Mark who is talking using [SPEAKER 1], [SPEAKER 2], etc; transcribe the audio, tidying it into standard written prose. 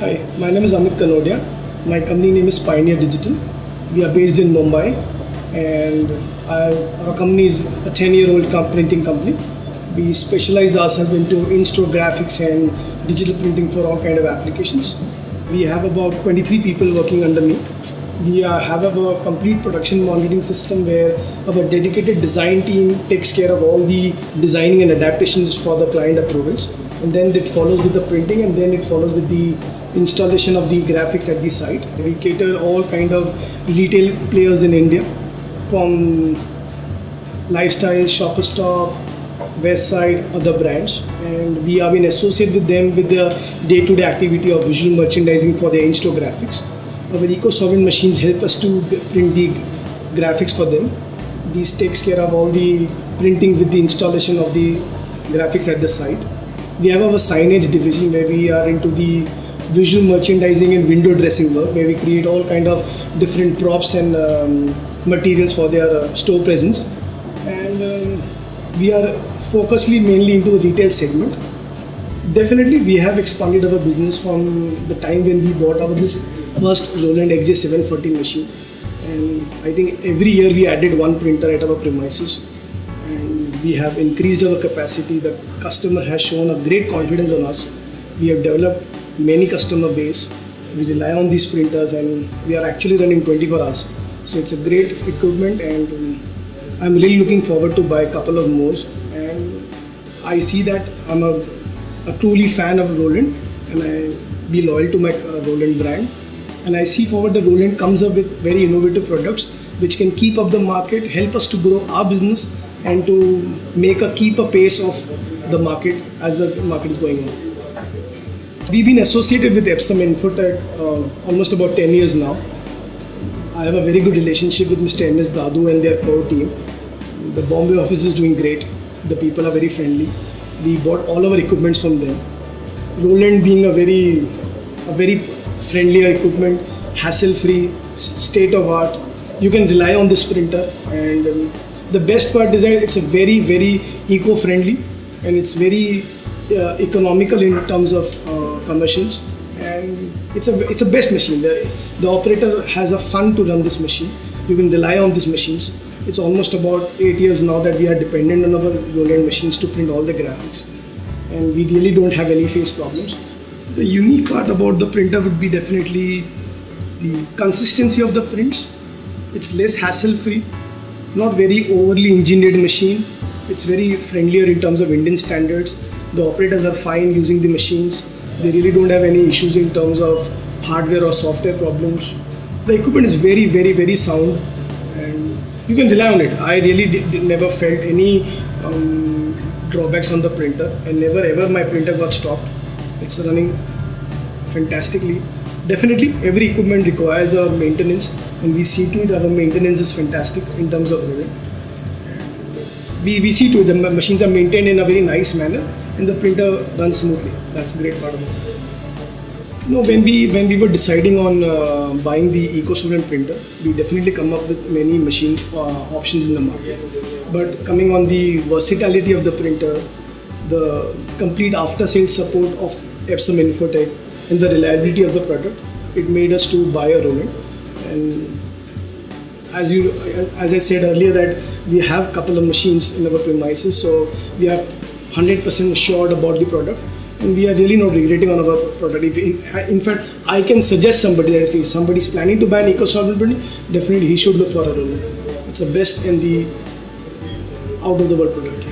[SPEAKER 1] Hi, my name is Amit Kanodia. My company name is Pioneer Digital. We are based in Mumbai, and our company is a 10-year-old printing company. We specialize ourselves into in-store graphics and digital printing for all kind of applications. We have about 23 people working under me. We have a complete production monitoring system where our dedicated design team takes care of all the designing and adaptations for the client approvals, and then it follows with the printing, and then it follows with the installation of the graphics at the site. We cater all kind of retail players in India, from Lifestyle, Shopper Stop, Westside, other brands, and we have been associated with them with the day-to-day activity of visual merchandising for their in-store graphics. Our eco-solvent machines help us to print the graphics for them. This takes care of all the printing with the installation of the graphics at the site. We have our signage division where we are into the visual merchandising and window dressing work, where we create all kind of different props and materials for their store presence. And we are focusedly mainly into the retail segment. Definitely, we have expanded our business from the time when we bought this first Roland XJ740 machine. And I think every year we added one printer at our premises. And we have increased our capacity. The customer has shown a great confidence on us. We have developed many customer base. We rely on these printers, and we are actually running 24 hours. So it's a great equipment, and I'm really looking forward to buy a couple of more. And I see that I'm a truly fan of Roland, and I be loyal to my Roland brand. And I see forward that Roland comes up with very innovative products which can keep up the market, help us to grow our business, and to keep a pace of the market as the market is going on. We've been associated with Epson Infotech almost about 10 years now. I have a very good relationship with Mr. M.S. Dadu and their core team. The Bombay office is doing great. The people are very friendly. We bought all our equipments from them. Roland being a very friendlier equipment, hassle-free, state-of-art. You can rely on this printer, and the best part is that it's a very eco-friendly, and it's very economical in terms of commercials, and it's a best machine. The operator has a fun to run this machine. You can rely on these machines. It's almost about 8 years now that we are dependent on our Roland machines to print all the graphics, and we really don't have any face problems. The unique part about the printer would be definitely the consistency of the prints. It's less hassle-free, not very overly engineered machine. It's very friendlier in terms of Indian standards. The operators are fine using the machines. They really don't have any issues in terms of hardware or software problems. The equipment is very sound, and you can rely on it. I really never felt any drawbacks on the printer, and never ever my printer got stopped. It's running fantastically. Definitely, every equipment requires a maintenance, and we see to it our maintenance is fantastic in terms of Roland. We see to it the machines are maintained in a very nice manner, and the printer runs smoothly. That's the great part of it. No, when we were deciding on buying the eco-solvent printer, we definitely come up with many machine options in the market. But coming on the versatility of the printer, the complete after-sales support of Epson Infotech, and the reliability of the product, it made us to buy a Roland. And as I said earlier, that we have a couple of machines in our premises, so we are 100% assured about the product, and we are really not regretting on our product. In fact, I can suggest somebody that if somebody is planning to buy an eco-solvent printer, definitely he should look for a Roland. It's the best and the out of the world product.